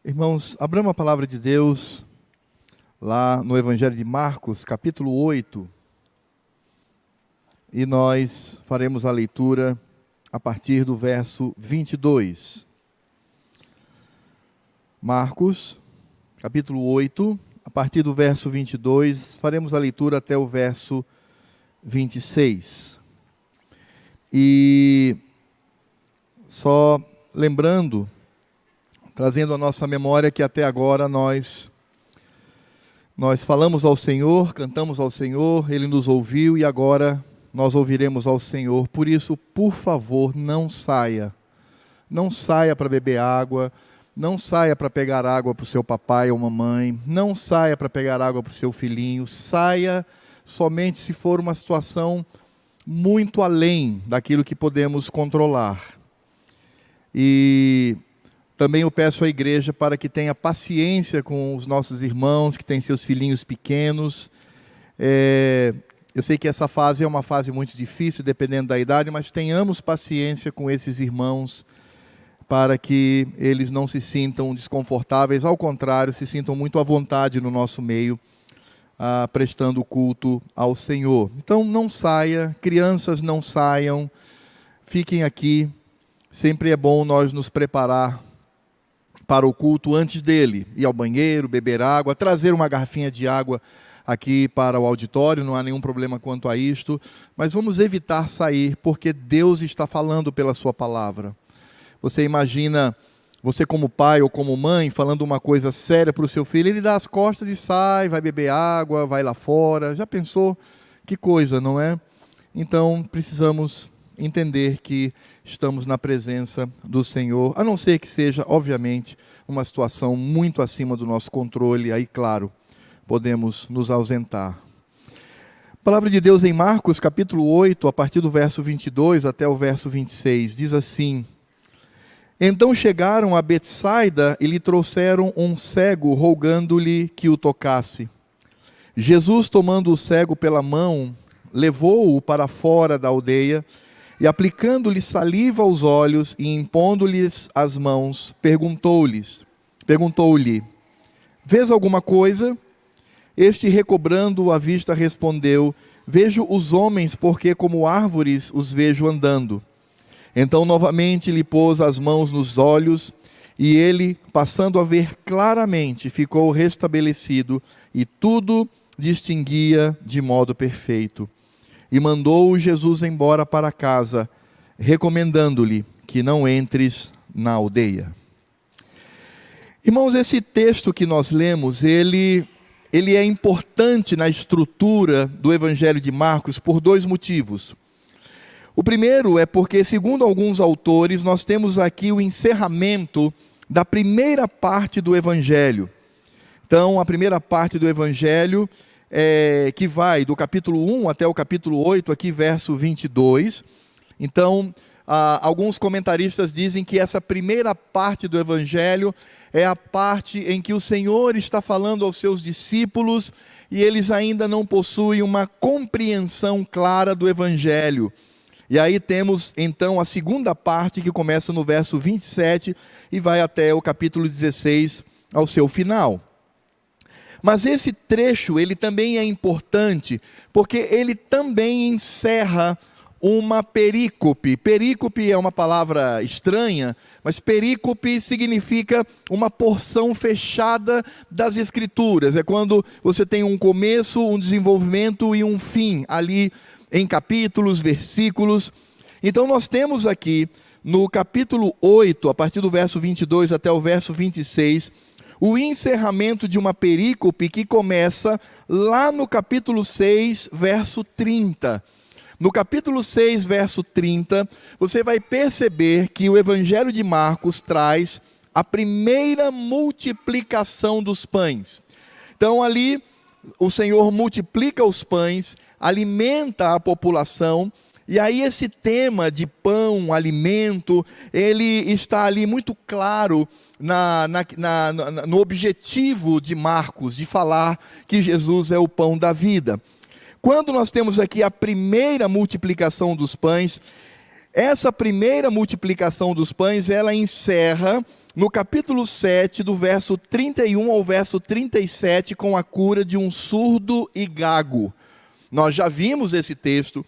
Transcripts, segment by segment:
Irmãos, abramos a palavra de Deus lá no Evangelho de Marcos, capítulo 8, e nós faremos a leitura a partir do verso 22. Marcos, capítulo 8, a partir do verso 22, faremos a leitura até o verso 26. E só lembrando, trazendo à nossa memória que até agora nós falamos ao Senhor, cantamos ao Senhor, Ele nos ouviu e agora nós ouviremos ao Senhor. Por isso, por favor, não saia para beber água, não saia para pegar água para o seu papai ou mamãe, não saia para pegar água para o seu filhinho, saia somente se for uma situação muito além daquilo que podemos controlar. E também eu peço à igreja para que tenha paciência com os nossos irmãos que têm seus filhinhos pequenos. Eu sei que essa fase é uma fase muito difícil, dependendo da idade, mas tenhamos paciência com esses irmãos para que eles não se sintam desconfortáveis, ao contrário, se sintam muito à vontade no nosso meio, prestando culto ao Senhor. Então não saia, crianças não saiam, fiquem aqui. Sempre é bom nós nos preparar para o culto antes dele, ir ao banheiro, beber água, trazer uma garrafinha de água aqui para o auditório, não há nenhum problema quanto a isto, mas vamos evitar sair, porque Deus está falando pela sua palavra. Você imagina, você como pai ou como mãe, falando uma coisa séria para o seu filho, ele dá as costas e sai, vai beber água, vai lá fora, já pensou? Que coisa, não é? Então, precisamos entender que estamos na presença do Senhor, a não ser que seja, obviamente, uma situação muito acima do nosso controle, aí, claro, podemos nos ausentar. A palavra de Deus em Marcos, capítulo 8, a partir do verso 22 até o verso 26, diz assim: Então chegaram a Betsaida e lhe trouxeram um cego, rogando-lhe que o tocasse. Jesus, tomando o cego pela mão, levou-o para fora da aldeia, e aplicando-lhe saliva aos olhos e impondo-lhes as mãos, perguntou-lhe, vês alguma coisa? Este, recobrando a vista, respondeu, vejo os homens, porque como árvores os vejo andando. Então novamente lhe pôs as mãos nos olhos, e ele, passando a ver claramente, ficou restabelecido, e tudo distinguia de modo perfeito. E mandou Jesus embora para casa, recomendando-lhe que não entres na aldeia. Irmãos, esse texto que nós lemos, ele é importante na estrutura do Evangelho de Marcos por dois motivos. O primeiro é porque, segundo alguns autores, nós temos aqui o encerramento da primeira parte do Evangelho. Então, a primeira parte do Evangelho que vai do capítulo 1 até o capítulo 8, aqui verso 22. Então, alguns comentaristas dizem que essa primeira parte do Evangelho é a parte em que o Senhor está falando aos seus discípulos e eles ainda não possuem uma compreensão clara do Evangelho. E aí temos então a segunda parte que começa no verso 27 e vai até o capítulo 16 ao seu final. Mas esse trecho, ele também é importante, porque ele também encerra uma perícope. Perícope é uma palavra estranha, mas perícope significa uma porção fechada das Escrituras. É quando você tem um começo, um desenvolvimento e um fim, ali em capítulos, versículos. Então nós temos aqui, no capítulo 8, a partir do verso 22 até o verso 26, o encerramento de uma perícope que começa lá no capítulo 6, verso 30. No capítulo 6, verso 30, você vai perceber que o Evangelho de Marcos traz a primeira multiplicação dos pães. Então ali, o Senhor multiplica os pães, alimenta a população, e aí esse tema de pão, alimento, ele está ali muito claro no objetivo de Marcos, de falar que Jesus é o pão da vida. Quando nós temos aqui a primeira multiplicação dos pães, essa primeira multiplicação dos pães, ela encerra no capítulo 7, do verso 31 ao verso 37, com a cura de um surdo e gago. Nós já vimos esse texto,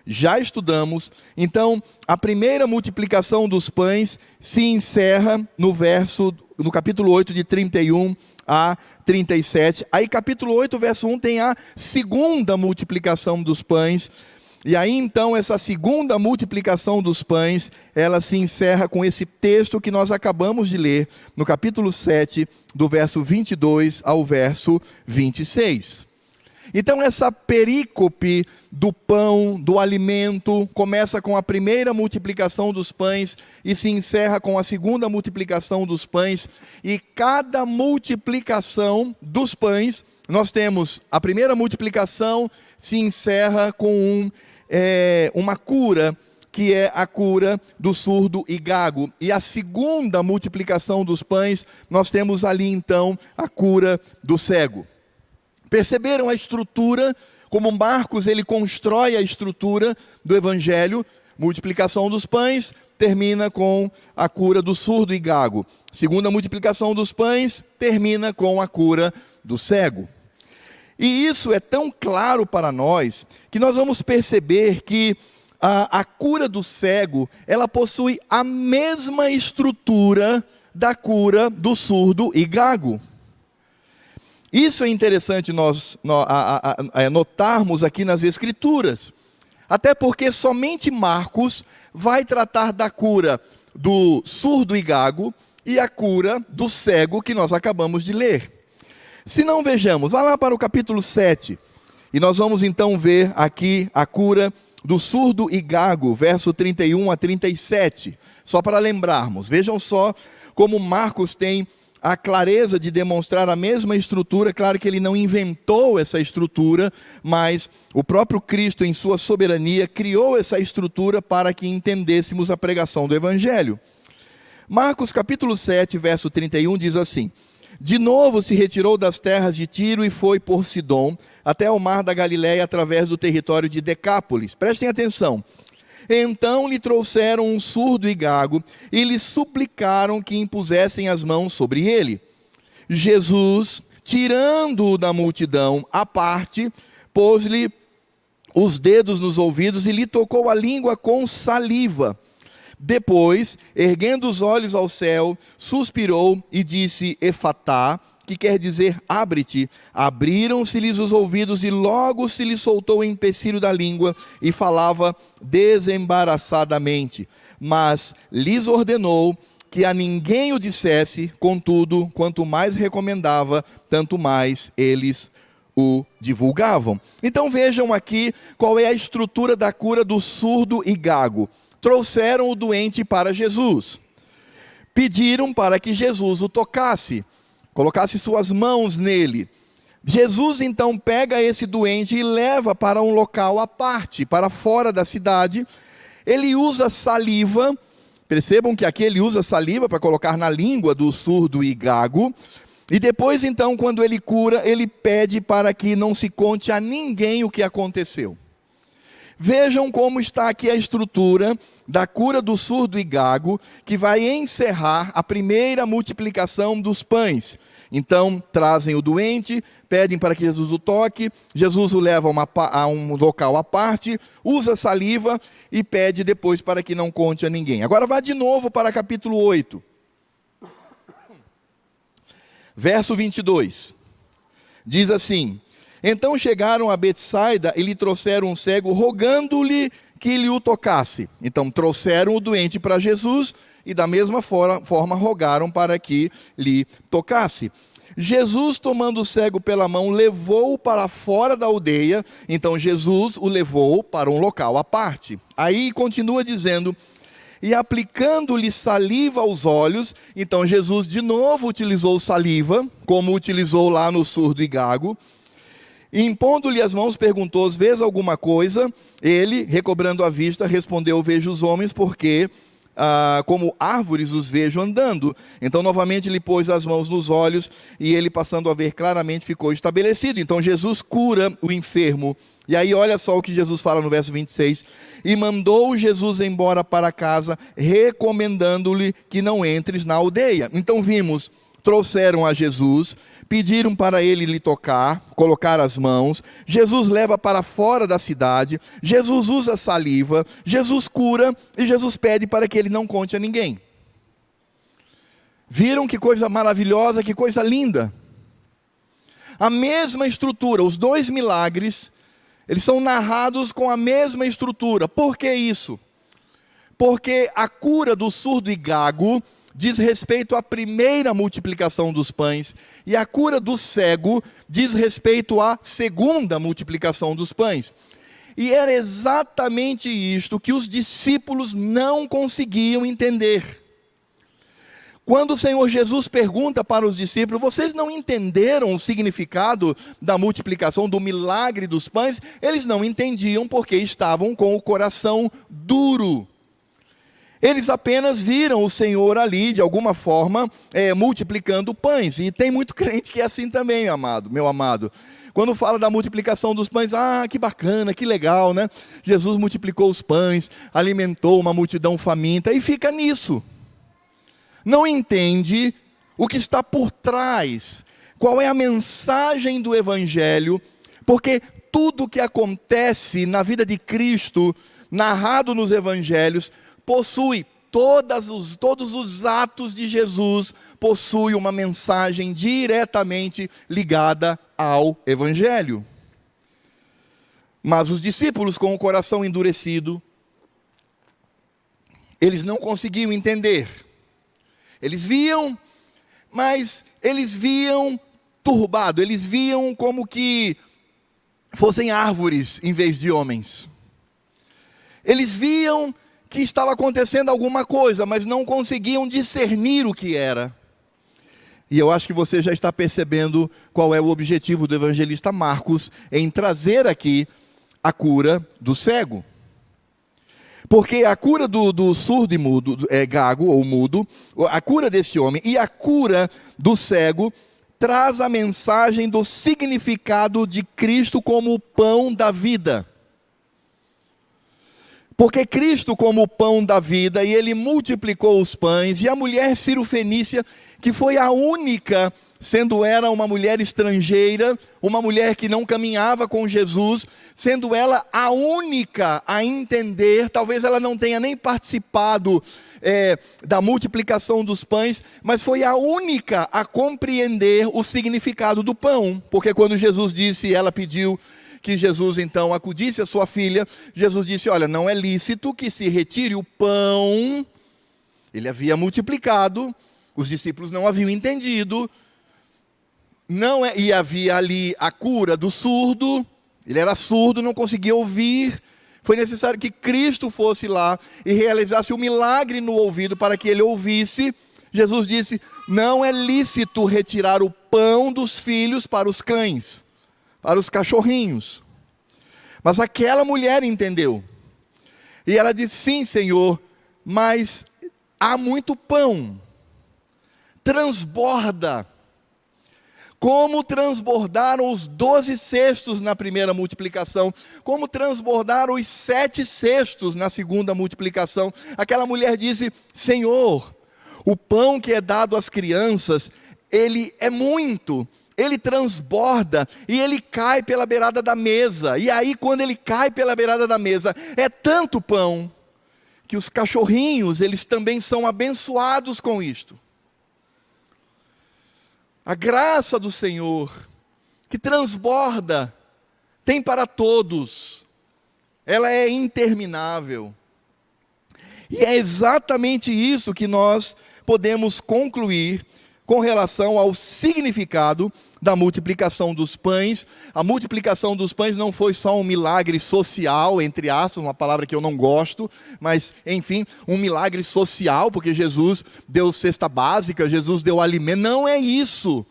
já estudamos. Então, a primeira multiplicação dos pães se encerra no capítulo 8, de 31 a 37. Aí, capítulo 8, verso 1, tem a segunda multiplicação dos pães. E aí, então, essa segunda multiplicação dos pães, ela se encerra com esse texto que nós acabamos de ler, no capítulo 7, do verso 22 ao verso 26. Então, essa perícope do pão, do alimento, começa com a primeira multiplicação dos pães e se encerra com a segunda multiplicação dos pães. E cada multiplicação dos pães, nós temos a primeira multiplicação, se encerra com uma cura, que é a cura do surdo e gago. E a segunda multiplicação dos pães, nós temos ali então a cura do cego. Perceberam a estrutura, como Marcos ele constrói a estrutura do evangelho? Multiplicação dos pães termina com a cura do surdo e gago. Segunda multiplicação dos pães termina com a cura do cego. E isso é tão claro para nós, que nós vamos perceber que a cura do cego, ela possui a mesma estrutura da cura do surdo e gago. Isso é interessante nós notarmos aqui nas Escrituras. Até porque somente Marcos vai tratar da cura do surdo e gago e a cura do cego que nós acabamos de ler. Se não, vejamos, vá lá para o capítulo 7, e nós vamos então ver aqui a cura do surdo e gago, verso 31 a 37. Só para lembrarmos, vejam só como Marcos tem a clareza de demonstrar a mesma estrutura. Claro que ele não inventou essa estrutura, mas o próprio Cristo, em sua soberania, criou essa estrutura para que entendêssemos a pregação do Evangelho. Marcos capítulo 7, verso 31 diz assim: de novo se retirou das terras de Tiro e foi por Sidom, até o mar da Galileia, através do território de Decápolis. Prestem atenção. Então lhe trouxeram um surdo e gago, e lhe suplicaram que impusessem as mãos sobre ele. Jesus, tirando-o da multidão à parte, pôs-lhe os dedos nos ouvidos e lhe tocou a língua com saliva. Depois, erguendo os olhos ao céu, suspirou e disse: Efatá, que quer dizer abre-te. Abriram-se-lhes os ouvidos e logo se lhe soltou o empecilho da língua e falava desembaraçadamente. Mas lhes ordenou que a ninguém o dissesse, contudo, quanto mais recomendava, tanto mais eles o divulgavam. Então vejam aqui qual é a estrutura da cura do surdo e gago. Trouxeram o doente para Jesus. Pediram para que Jesus o tocasse, colocasse suas mãos nele. Jesus então pega esse doente e leva para um local à parte, para fora da cidade. Ele usa saliva, percebam que aqui ele usa saliva para colocar na língua do surdo e gago. E depois então, quando ele cura, ele pede para que não se conte a ninguém o que aconteceu. Vejam como está aqui a estrutura da cura do surdo e gago, que vai encerrar a primeira multiplicação dos pães. Então, trazem o doente, pedem para que Jesus o toque, Jesus o leva a um local à parte, usa saliva e pede depois para que não conte a ninguém. Agora vá de novo para capítulo 8, verso 22. Diz assim: então chegaram a Betsaida e lhe trouxeram um cego, rogando-lhe que lhe o tocasse. Então trouxeram o doente para Jesus e da mesma forma rogaram para que lhe tocasse. Jesus, tomando o cego pela mão, levou-o para fora da aldeia. Então Jesus o levou para um local à parte. Aí continua dizendo: e aplicando-lhe saliva aos olhos. Então Jesus de novo utilizou saliva, como utilizou lá no surdo e gago. E impondo-lhe as mãos, perguntou: vês alguma coisa? Ele, recobrando a vista, respondeu: vejo os homens, porque como árvores os vejo andando. Então novamente lhe pôs as mãos nos olhos, e ele, passando a ver claramente, ficou estabelecido. Então Jesus cura o enfermo E aí olha só o que Jesus fala no verso 26. E mandou Jesus embora para casa, recomendando-lhe que não entres na aldeia. Então vimos, trouxeram a Jesus, pediram para ele lhe tocar, colocar as mãos. Jesus leva para fora da cidade. Jesus usa saliva. Jesus cura e Jesus pede para que ele não conte a ninguém. Viram que coisa maravilhosa, que coisa linda. A mesma estrutura, os dois milagres, eles são narrados com a mesma estrutura. Por que isso? Porque a cura do surdo e gago diz respeito à primeira multiplicação dos pães, e a cura do cego diz respeito à segunda multiplicação dos pães. E era exatamente isto que os discípulos não conseguiam entender. Quando o Senhor Jesus pergunta para os discípulos, vocês não entenderam o significado da multiplicação, do milagre dos pães? Eles não entendiam porque estavam com o coração duro. Eles apenas viram o Senhor ali, de alguma forma, multiplicando pães. E tem muito crente que é assim também, meu amado. Quando fala da multiplicação dos pães, que bacana, que legal, né? Jesus multiplicou os pães, alimentou uma multidão faminta, e fica nisso. Não entende o que está por trás, qual é a mensagem do Evangelho, porque tudo que acontece na vida de Cristo, narrado nos Evangelhos, possui, todos os atos de Jesus, possui uma mensagem diretamente ligada ao Evangelho. Mas os discípulos, com o coração endurecido, eles não conseguiam entender. Eles viam, mas eles viam turbado, eles viam como que fossem árvores em vez de homens. Eles viam que estava acontecendo alguma coisa, mas não conseguiam discernir o que era. E eu acho que você já está percebendo qual é o objetivo do evangelista Marcos em trazer aqui a cura do cego. Porque a cura do surdo e mudo, gago ou mudo, a cura desse homem e a cura do cego traz a mensagem do significado de Cristo como o pão da vida. Porque Cristo como o pão da vida, e ele multiplicou os pães, e a mulher cirofenícia, que foi a única, sendo ela uma mulher estrangeira, uma mulher que não caminhava com Jesus, sendo ela a única a entender, talvez ela não tenha nem participado da multiplicação dos pães, mas foi a única a compreender o significado do pão, porque quando Jesus disse, ela pediu que Jesus então acudisse a sua filha, Jesus disse, olha, não é lícito que se retire o pão, ele havia multiplicado, os discípulos não haviam entendido, e havia ali a cura do surdo, ele era surdo, não conseguia ouvir, foi necessário que Cristo fosse lá e realizasse um milagre no ouvido para que ele ouvisse. Jesus disse, não é lícito retirar o pão dos filhos para os cães, para os cachorrinhos. Mas aquela mulher entendeu. E ela disse, sim, Senhor, mas há muito pão. Transborda. Como transbordaram os 12 cestos na primeira multiplicação. Como transbordaram os 7 cestos na segunda multiplicação. Aquela mulher disse, Senhor, o pão que é dado às crianças, ele é muito. Ele transborda e ele cai pela beirada da mesa. E aí quando ele cai pela beirada da mesa, é tanto pão, que os cachorrinhos, eles também são abençoados com isto. A graça do Senhor, que transborda, tem para todos. Ela é interminável. E é exatamente isso que nós podemos concluir com relação ao significado da multiplicação dos pães. A multiplicação dos pães não foi só um milagre social, entre aspas, uma palavra que eu não gosto, mas, enfim, um milagre social, porque Jesus deu cesta básica, Jesus deu alimento. Não é isso.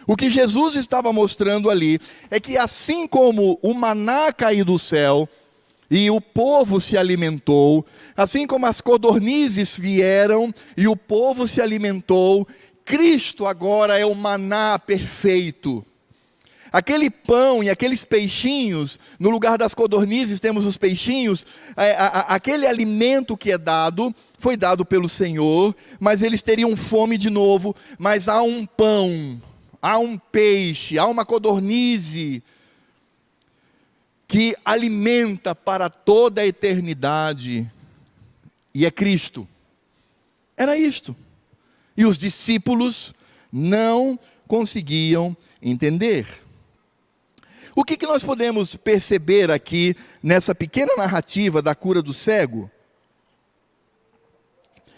O que Jesus estava mostrando ali é que assim como o maná caiu do céu, e o povo se alimentou, assim como as codornizes vieram, e o povo se alimentou, Cristo agora é o maná perfeito. Aquele pão e aqueles peixinhos, no lugar das codornizes temos os peixinhos, aquele alimento que é dado, foi dado pelo Senhor, mas eles teriam fome de novo. Mas há um pão, há um peixe, há uma codornize que alimenta para toda a eternidade, e é Cristo. Era isto. E os discípulos não conseguiam entender. O que nós podemos perceber aqui nessa pequena narrativa da cura do cego?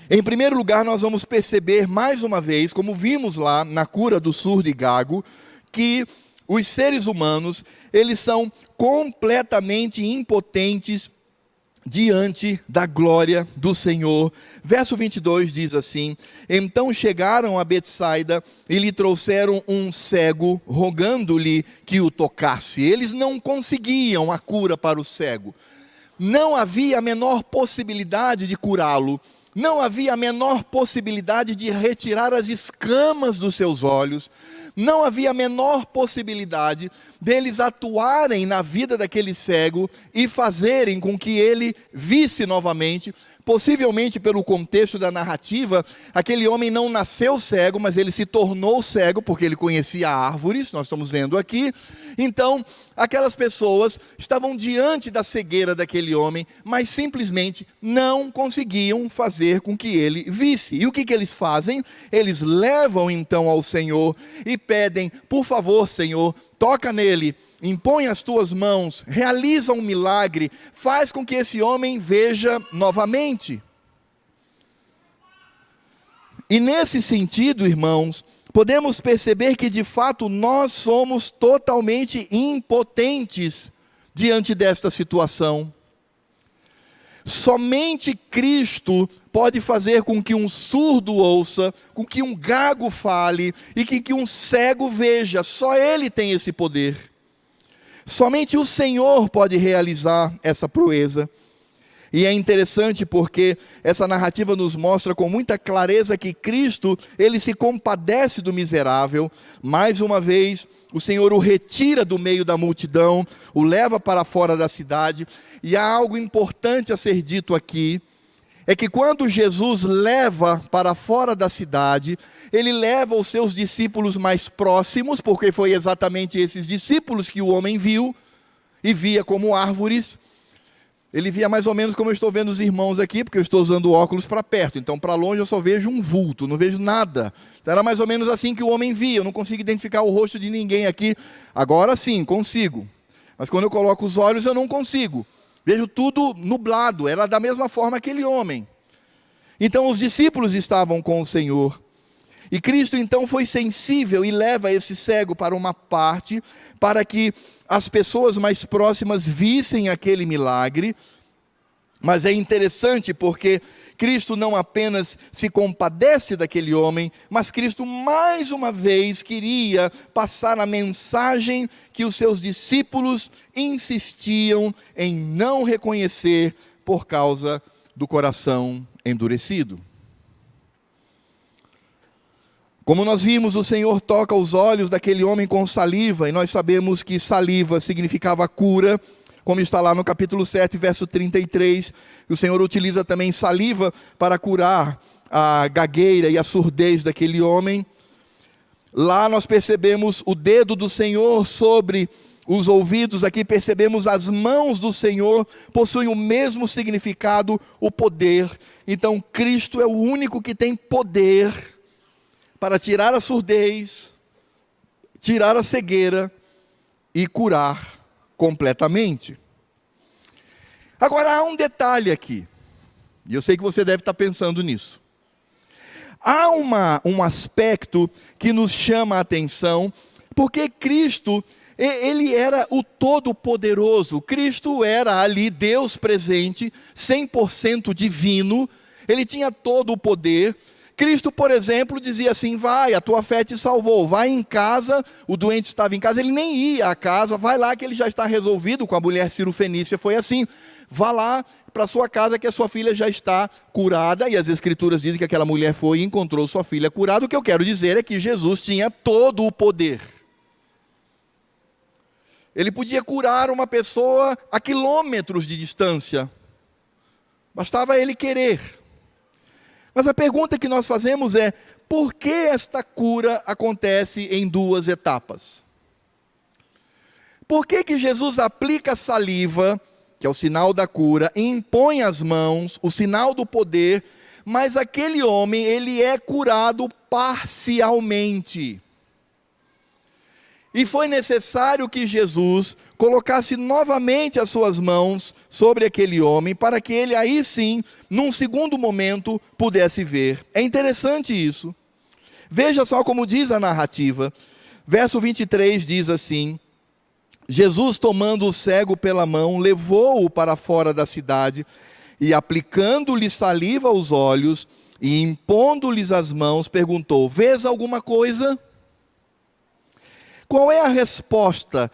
Em primeiro lugar, nós vamos perceber mais uma vez, como vimos lá na cura do surdo e gago, que os seres humanos, eles são completamente impotentes diante da glória do Senhor. Verso 22 diz assim: então chegaram a Betsaida e lhe trouxeram um cego, rogando-lhe que o tocasse. Eles não conseguiam a cura para o cego. Não havia a menor possibilidade de curá-lo. Não havia a menor possibilidade de retirar as escamas dos seus olhos. Não havia a menor possibilidade deles atuarem na vida daquele cego e fazerem com que ele visse novamente. Possivelmente pelo contexto da narrativa, aquele homem não nasceu cego, mas ele se tornou cego porque ele conhecia árvores, nós estamos vendo aqui. Então, aquelas pessoas estavam diante da cegueira daquele homem, mas simplesmente não conseguiam fazer com que ele visse. E o que eles fazem? Eles levam então ao Senhor e pedem: por favor, Senhor, toca nele, impõe as tuas mãos, realiza um milagre, faz com que esse homem veja novamente. E nesse sentido, irmãos, podemos perceber que de fato nós somos totalmente impotentes diante desta situação. Somente Cristo pode fazer com que um surdo ouça, com que um gago fale e que um cego veja. Só Ele tem esse poder. Somente o Senhor pode realizar essa proeza. E é interessante porque essa narrativa nos mostra com muita clareza que Cristo, Ele se compadece do miserável. Mais uma vez, o Senhor o retira do meio da multidão, o leva para fora da cidade. E há algo importante a ser dito aqui, é que quando Jesus leva para fora da cidade, Ele leva os seus discípulos mais próximos, porque foi exatamente esses discípulos que o homem viu, e via como árvores. Ele via mais ou menos como eu estou vendo os irmãos aqui, porque eu estou usando óculos para perto, então para longe eu só vejo um vulto, não vejo nada. Então era mais ou menos assim que o homem via, eu não consigo identificar o rosto de ninguém aqui. Agora sim, consigo, mas quando eu coloco os olhos eu não consigo. Vejo tudo nublado, era da mesma forma aquele homem. Então os discípulos estavam com o Senhor. E Cristo então foi sensível e leva esse cego para uma parte, para que as pessoas mais próximas vissem aquele milagre. Mas é interessante porque Cristo não apenas se compadece daquele homem, mas Cristo mais uma vez queria passar a mensagem que os seus discípulos insistiam em não reconhecer por causa do coração endurecido. Como nós vimos, o Senhor toca os olhos daquele homem com saliva, e nós sabemos que saliva significava cura, como está lá no capítulo 7, verso 33, o Senhor utiliza também saliva para curar a gagueira e a surdez daquele homem. Lá nós percebemos o dedo do Senhor sobre os ouvidos, aqui percebemos as mãos do Senhor, possuem o mesmo significado, o poder. Então Cristo é o único que tem poder para tirar a surdez, tirar a cegueira e curar completamente. Agora há um detalhe aqui, e eu sei que você deve estar pensando nisso. Há um aspecto que nos chama a atenção, porque Cristo, Ele era o Todo-Poderoso. Cristo era ali Deus presente, 100% divino, Ele tinha todo o poder. Cristo, por exemplo, dizia assim: vai, a tua fé te salvou, vai em casa, o doente estava em casa, ele nem ia à casa, vai lá que ele já está resolvido. Com a mulher cirofenícia foi assim: vá lá para a sua casa que a sua filha já está curada. E as escrituras dizem que aquela mulher foi e encontrou sua filha curada. O que eu quero dizer é que Jesus tinha todo o poder. Ele podia curar uma pessoa a quilômetros de distância. Bastava ele querer. Mas a pergunta que nós fazemos é: por que esta cura acontece em duas etapas? Por que Jesus aplica saliva, que é o sinal da cura, e impõe as mãos, o sinal do poder, mas aquele homem, ele é curado parcialmente? E foi necessário que Jesus colocasse novamente as suas mãos sobre aquele homem, para que ele aí sim, num segundo momento, pudesse ver. É interessante isso. Veja só como diz a narrativa. Verso 23 diz assim: Jesus, tomando o cego pela mão, levou-o para fora da cidade, e aplicando-lhe saliva aos olhos, e impondo-lhes as mãos, perguntou: vês alguma coisa? Qual é a resposta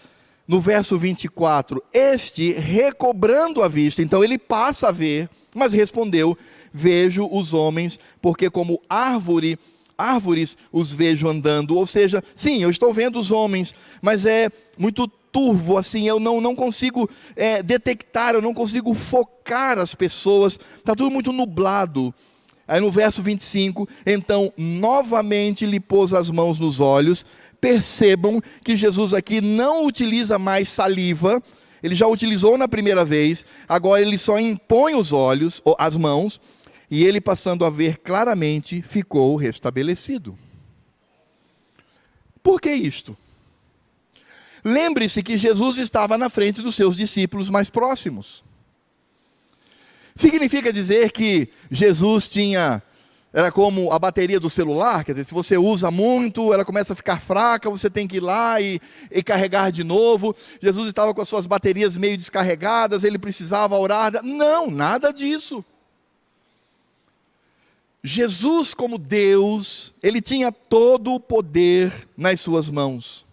no verso 24? Este, recobrando a vista, então ele passa a ver, mas respondeu: vejo os homens, porque como árvores os vejo andando. Ou seja, sim, eu estou vendo os homens, mas é muito turvo, assim, eu não consigo detectar, eu não consigo focar as pessoas, está tudo muito nublado. Aí no verso 25, então novamente lhe pôs as mãos nos olhos. Percebam que Jesus aqui não utiliza mais saliva, ele já utilizou na primeira vez, agora ele só impõe os olhos, as mãos, e ele, passando a ver claramente, ficou restabelecido. Por que isto? Lembre-se que Jesus estava na frente dos seus discípulos mais próximos. Significa dizer que Jesus era como a bateria do celular, quer dizer, se você usa muito, ela começa a ficar fraca, você tem que ir lá e carregar de novo. Jesus estava com as suas baterias meio descarregadas, ele precisava orar. Não, nada disso. Jesus, como Deus, ele tinha todo o poder nas suas mãos.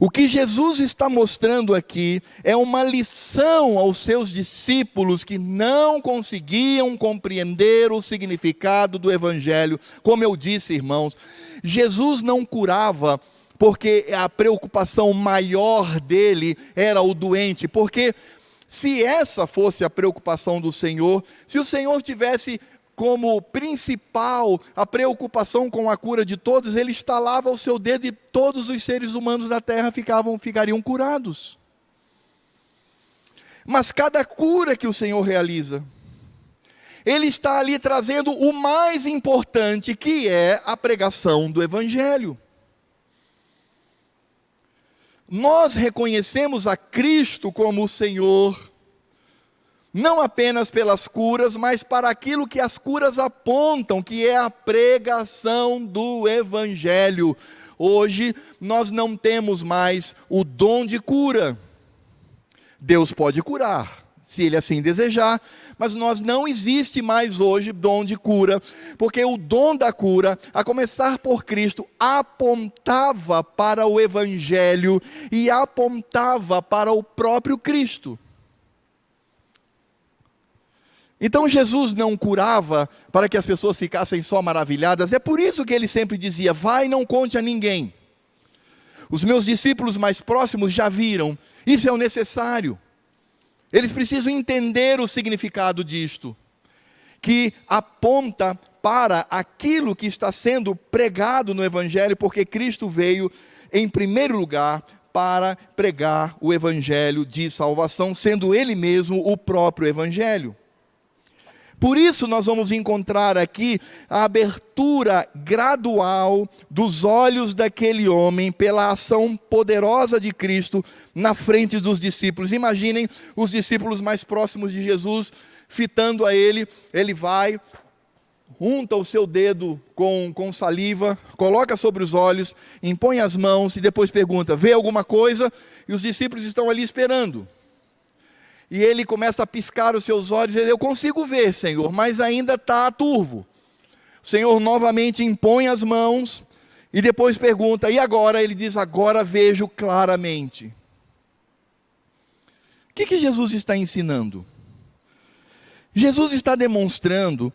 O que Jesus está mostrando aqui é uma lição aos seus discípulos que não conseguiam compreender o significado do Evangelho. Como eu disse, irmãos, Jesus não curava porque a preocupação maior dele era o doente, porque se essa fosse a preocupação do Senhor, se o Senhor tivesse como principal a preocupação com a cura de todos, ele estalava o seu dedo e todos os seres humanos da terra ficariam curados. Mas cada cura que o Senhor realiza, ele está ali trazendo o mais importante, que é a pregação do Evangelho. Nós reconhecemos a Cristo como o Senhor, não apenas pelas curas, mas para aquilo que as curas apontam, que é a pregação do Evangelho. Hoje, nós não temos mais o dom de cura. Deus pode curar, se Ele assim desejar, mas não existe mais hoje dom de cura, porque o dom da cura, a começar por Cristo, apontava para o Evangelho e apontava para o próprio Cristo. Então Jesus não curava para que as pessoas ficassem só maravilhadas. É por isso que ele sempre dizia: vai e não conte a ninguém. Os meus discípulos mais próximos já viram. Isso é o necessário. Eles precisam entender o significado disto, que aponta para aquilo que está sendo pregado no Evangelho, porque Cristo veio em primeiro lugar para pregar o Evangelho de salvação, sendo Ele mesmo o próprio Evangelho. Por isso nós vamos encontrar aqui a abertura gradual dos olhos daquele homem pela ação poderosa de Cristo na frente dos discípulos. Imaginem os discípulos mais próximos de Jesus fitando a ele. Ele vai, unta o seu dedo com saliva, coloca sobre os olhos, impõe as mãos e depois pergunta: vê alguma coisa? E os discípulos estão ali esperando. E ele começa a piscar os seus olhos e diz: eu consigo ver, Senhor, mas ainda está turvo. O Senhor novamente impõe as mãos e depois pergunta: e agora? Ele diz: agora vejo claramente. O que Jesus está ensinando? Jesus está demonstrando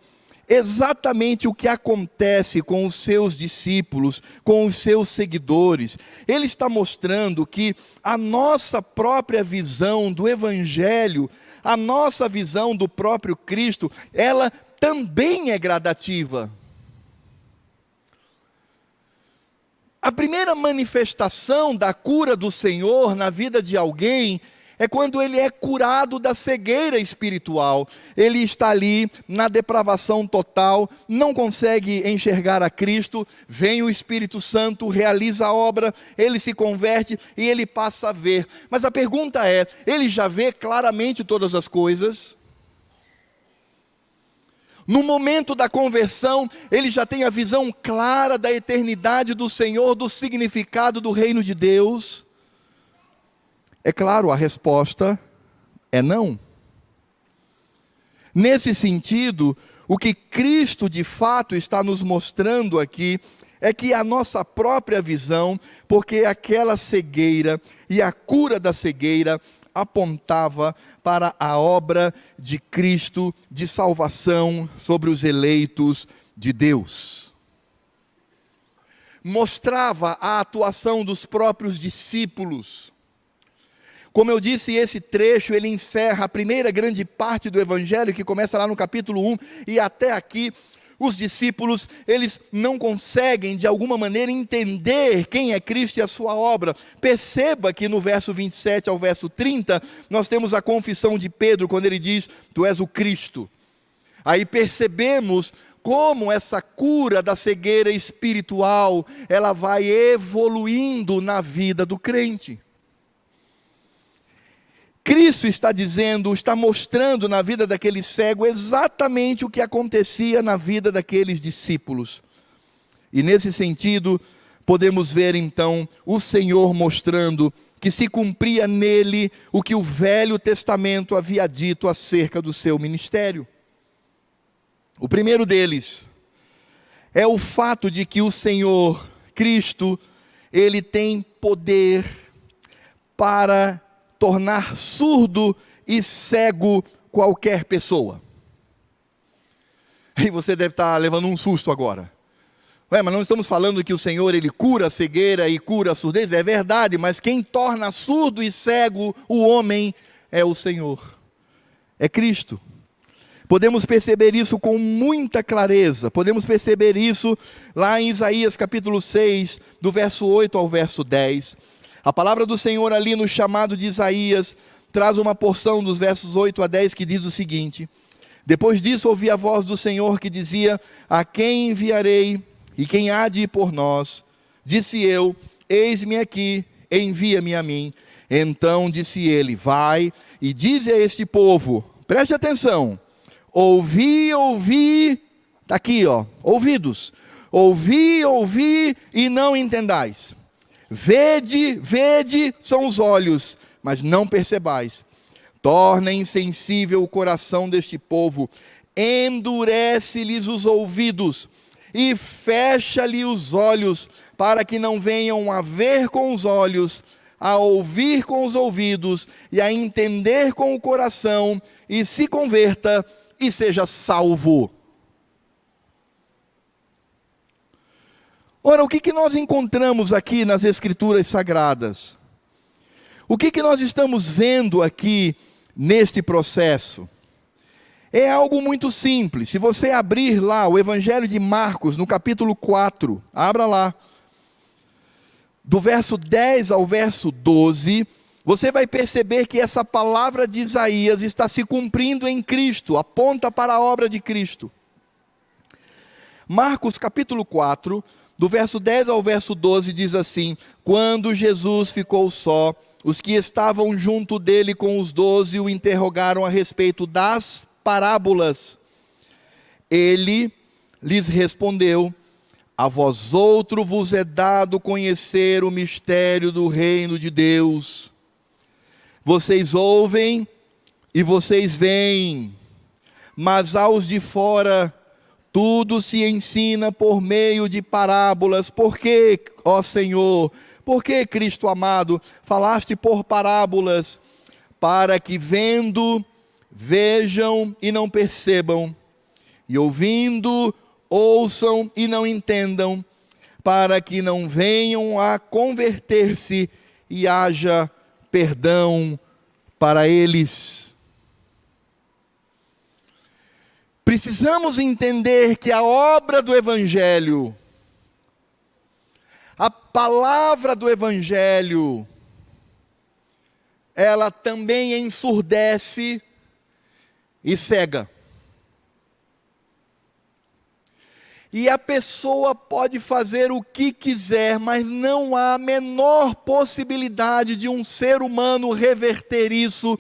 exatamente o que acontece com os seus discípulos, com os seus seguidores. Ele está mostrando que a nossa própria visão do Evangelho, a nossa visão do próprio Cristo, ela também é gradativa. A primeira manifestação da cura do Senhor na vida de alguém é quando ele é curado da cegueira espiritual. Ele está ali na depravação total, não consegue enxergar a Cristo, vem o Espírito Santo, realiza a obra, ele se converte e ele passa a ver. Mas a pergunta é, ele já vê claramente todas as coisas? No momento da conversão, ele já tem a visão clara da eternidade do Senhor, do significado do reino de Deus? É claro, a resposta é não. Nesse sentido, o que Cristo de fato está nos mostrando aqui é que a nossa própria visão, porque aquela cegueira e a cura da cegueira apontava para a obra de Cristo de salvação sobre os eleitos de Deus. Mostrava a atuação dos próprios discípulos. Como eu disse, esse trecho, ele encerra a primeira grande parte do Evangelho, que começa lá no capítulo 1, e até aqui, os discípulos, eles não conseguem, de alguma maneira, entender quem é Cristo e a sua obra. Perceba que no verso 27 ao verso 30, nós temos a confissão de Pedro, quando ele diz, tu és o Cristo. Aí percebemos como essa cura da cegueira espiritual, ela vai evoluindo na vida do crente. Cristo está dizendo, está mostrando na vida daquele cego exatamente o que acontecia na vida daqueles discípulos. E nesse sentido, podemos ver então o Senhor mostrando que se cumpria nele o que o Velho Testamento havia dito acerca do seu ministério. O primeiro deles é o fato de que o Senhor Cristo, ele tem poder para tornar surdo e cego qualquer pessoa. E você deve estar levando um susto agora. Ué, mas não estamos falando que o Senhor, ele cura a cegueira e cura a surdez? É verdade, mas quem torna surdo e cego o homem é o Senhor. É Cristo. Podemos perceber isso com muita clareza. Podemos perceber isso lá em Isaías capítulo 6, do verso 8 ao verso 10. A palavra do Senhor ali no chamado de Isaías traz uma porção dos versos 8 a 10 que diz o seguinte: depois disso ouvi a voz do Senhor que dizia, a quem enviarei e quem há de ir por nós? Disse eu, eis-me aqui, envia-me a mim. Então disse ele, vai e dize a este povo, preste atenção, ouvi, está aqui ó, ouvidos, ouvi e não entendais. Vede, são os olhos, mas não percebais. Torna insensível o coração deste povo, endurece-lhes os ouvidos e fecha-lhe os olhos, para que não venham a ver com os olhos, a ouvir com os ouvidos e a entender com o coração, e se converta e seja salvo. Ora, o que nós encontramos aqui nas Escrituras Sagradas? O que nós estamos vendo aqui neste processo? É algo muito simples. Se você abrir lá o Evangelho de Marcos, no capítulo 4, abra lá, do verso 10 ao verso 12, você vai perceber que essa palavra de Isaías está se cumprindo em Cristo, aponta para a obra de Cristo. Marcos capítulo 4, do verso 10 ao verso 12 diz assim, quando Jesus ficou só, os que estavam junto dele com os 12 o interrogaram a respeito das parábolas. Ele lhes respondeu, a vós outro vos é dado conhecer o mistério do reino de Deus. Vocês ouvem e vocês veem, mas aos de fora tudo se ensina por meio de parábolas. Por que, ó Senhor, por que, Cristo amado, falaste por parábolas? Para que vendo, vejam e não percebam, e ouvindo, ouçam e não entendam, para que não venham a converter-se e haja perdão para eles. Precisamos entender que a obra do Evangelho, a palavra do Evangelho, ela também ensurdece e cega. E a pessoa pode fazer o que quiser, mas não há a menor possibilidade de um ser humano reverter isso.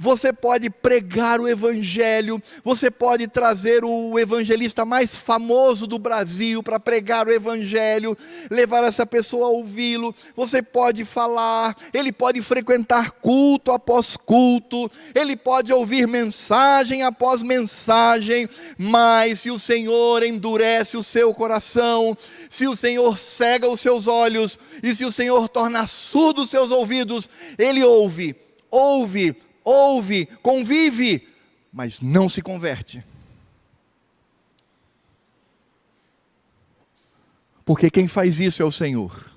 Você pode pregar o Evangelho, você pode trazer o evangelista mais famoso do Brasil para pregar o Evangelho, levar essa pessoa a ouvi-lo, você pode falar, ele pode frequentar culto após culto, ele pode ouvir mensagem após mensagem, mas se o Senhor endurece o seu coração, se o Senhor cega os seus olhos, e se o Senhor torna surdos os seus ouvidos, ele ouve, convive, mas não se converte. Porque quem faz isso é o Senhor.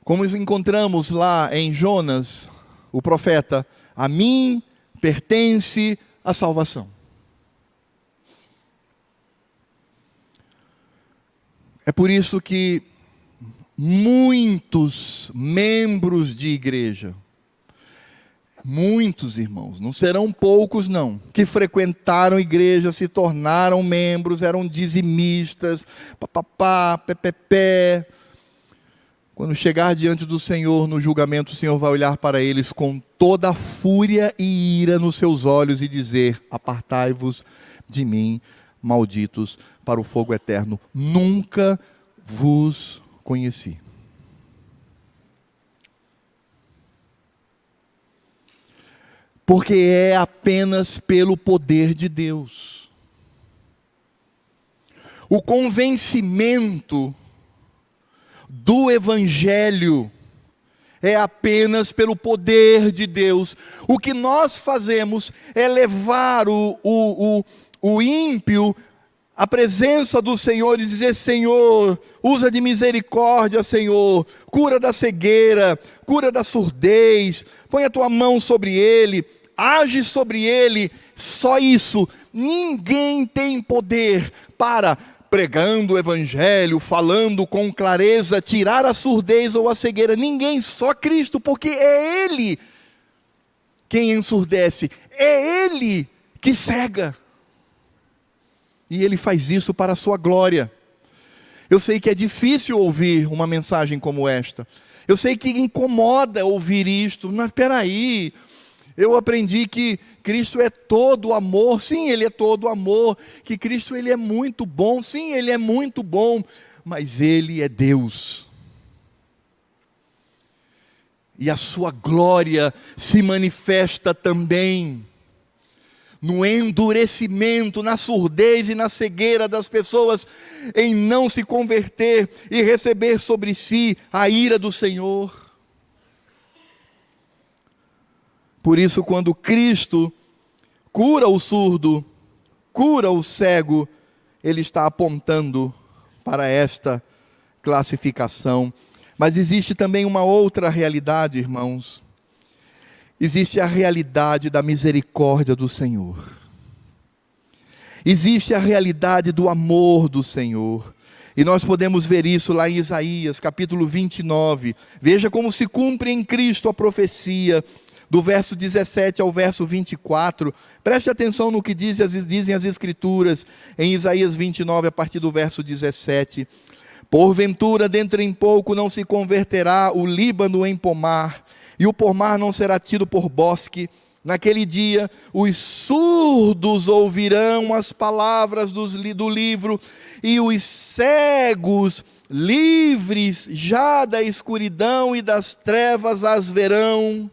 Como encontramos lá em Jonas, o profeta, a mim pertence a salvação. É por isso que muitos membros de igreja, muitos irmãos, não serão poucos não, que frequentaram igreja, se tornaram membros, eram dizimistas, pepepé. Quando chegar diante do Senhor no julgamento, o Senhor vai olhar para eles com toda a fúria e ira nos seus olhos e dizer: apartai-vos de mim, malditos, para o fogo eterno. Nunca vos conheci. Porque é apenas pelo poder de Deus. O convencimento do Evangelho é apenas pelo poder de Deus. O que nós fazemos é levar o ímpio à presença do Senhor e dizer: Senhor, usa de misericórdia, Senhor, cura da cegueira, cura da surdez, põe a tua mão sobre ele, age sobre ele. Só isso. Ninguém tem poder para, pregando o Evangelho, falando com clareza, tirar a surdez ou a cegueira. Ninguém, só Cristo, porque é Ele quem ensurdece, é Ele que cega. E Ele faz isso para a sua glória. Eu sei que é difícil ouvir uma mensagem como esta. Eu sei que incomoda ouvir isto. Mas espera aí, eu aprendi que Cristo é todo amor. Sim, Ele é todo amor. Que Cristo Ele é muito bom. Sim, Ele é muito bom. Mas Ele é Deus. E a sua glória se manifesta também no endurecimento, na surdez e na cegueira das pessoas, em não se converter e receber sobre si a ira do Senhor. Por isso, quando Cristo cura o surdo, cura o cego, Ele está apontando para esta classificação. Mas existe também uma outra realidade, irmãos. Existe a realidade da misericórdia do Senhor. Existe a realidade do amor do Senhor. E nós podemos ver isso lá em Isaías, capítulo 29. Veja como se cumpre em Cristo a profecia, do verso 17 ao verso 24. Preste atenção no que dizem as Escrituras, em Isaías 29, a partir do verso 17. Porventura, dentro em pouco, não se converterá o Líbano em pomar, e o pomar não será tido por bosque. Naquele dia, os surdos ouvirão as palavras do livro, e os cegos, livres já da escuridão e das trevas, as verão.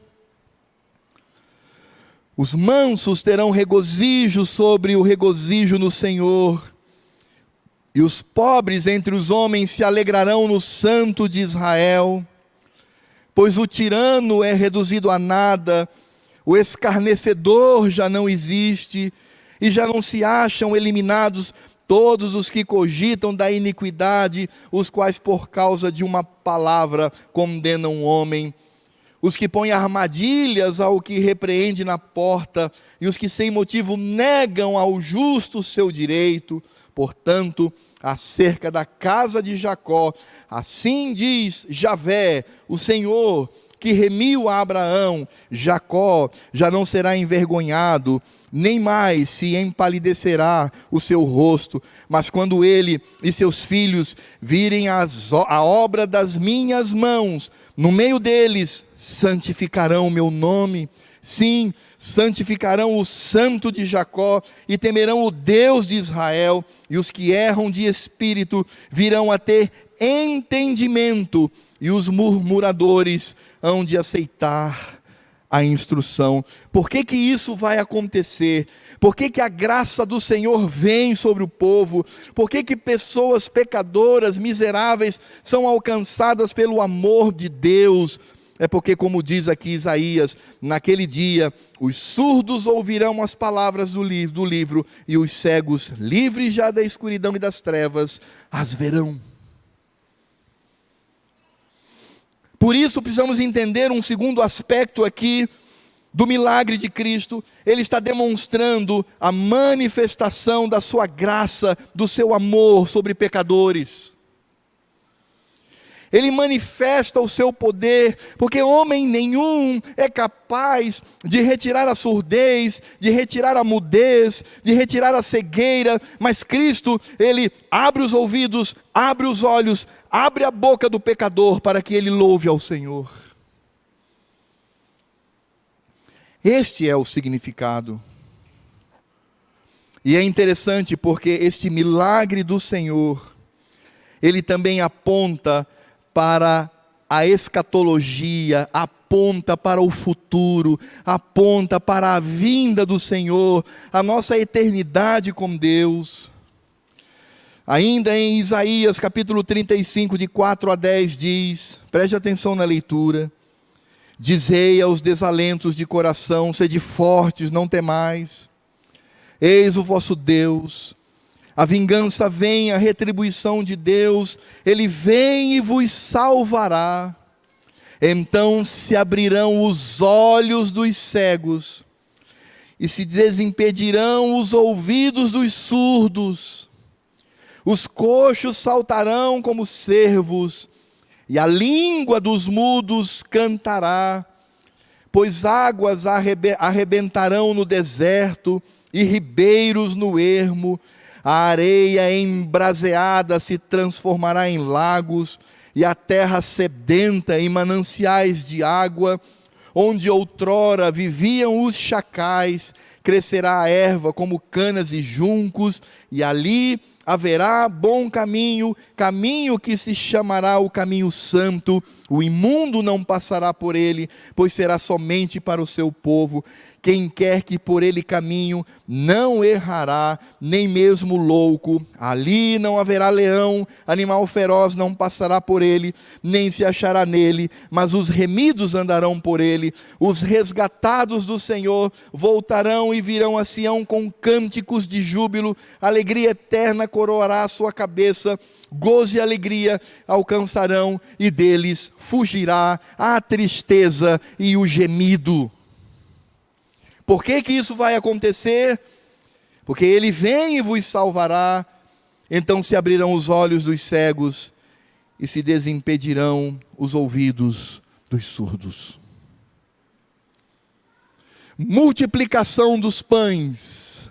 Os mansos terão regozijo sobre o regozijo no Senhor, e os pobres entre os homens se alegrarão no Santo de Israel. Pois o tirano é reduzido a nada, o escarnecedor já não existe, e já não se acham eliminados todos os que cogitam da iniquidade, os quais por causa de uma palavra condenam o homem, os que põem armadilhas ao que repreende na porta, e os que sem motivo negam ao justo o seu direito. Portanto, acerca da casa de Jacó, assim diz Javé, o Senhor, que remiu a Abraão: Jacó já não será envergonhado, nem mais se empalidecerá o seu rosto, mas quando ele e seus filhos virem a obra das minhas mãos, no meio deles santificarão o meu nome, sim, santificarão o santo de Jacó, e temerão o Deus de Israel, e os que erram de espírito virão a ter entendimento, e os murmuradores hão de aceitar a instrução. Por que que isso vai acontecer? Por que que a graça do Senhor vem sobre o povo? Por que que pessoas pecadoras, miseráveis, são alcançadas pelo amor de Deus? É porque, como diz aqui Isaías, naquele dia, os surdos ouvirão as palavras do livro, e os cegos, livres já da escuridão e das trevas, as verão. Por isso precisamos entender um segundo aspecto aqui do milagre de Cristo. Ele está demonstrando a manifestação da sua graça, do seu amor sobre pecadores. Ele manifesta o seu poder, porque homem nenhum é capaz de retirar a surdez, de retirar a mudez, de retirar a cegueira, mas Cristo, Ele abre os ouvidos, abre os olhos, abre a boca do pecador para que ele louve ao Senhor. Este é o significado. E é interessante porque este milagre do Senhor, ele também aponta para a escatologia, aponta para o futuro, aponta para a vinda do Senhor, a nossa eternidade com Deus. Ainda em Isaías capítulo 35, de 4 a 10 diz, preste atenção na leitura: dizei aos desalentos de coração, sede fortes, não temais, eis o vosso Deus, a vingança vem, a retribuição de Deus, Ele vem e vos salvará. Então se abrirão os olhos dos cegos, e se desimpedirão os ouvidos dos surdos, os coxos saltarão como cervos, e a língua dos mudos cantará, pois águas arrebentarão no deserto, e ribeiros no ermo, a areia embraseada se transformará em lagos, e a terra sedenta em mananciais de água, onde outrora viviam os chacais, crescerá a erva como canas e juncos, e ali haverá bom caminho, caminho que se chamará o caminho santo, o imundo não passará por ele, pois será somente para o seu povo. Quem quer que por ele caminho, não errará, nem mesmo louco. Ali não haverá leão, animal feroz não passará por ele, nem se achará nele, mas os remidos andarão por ele. Os resgatados do Senhor voltarão e virão a Sião com cânticos de júbilo, alegria eterna coroará a sua cabeça, gozo e alegria alcançarão, e deles fugirá a tristeza e o gemido. Por que que isso vai acontecer? Porque Ele vem e vos salvará, então se abrirão os olhos dos cegos, e se desimpedirão os ouvidos dos surdos. Multiplicação dos pães,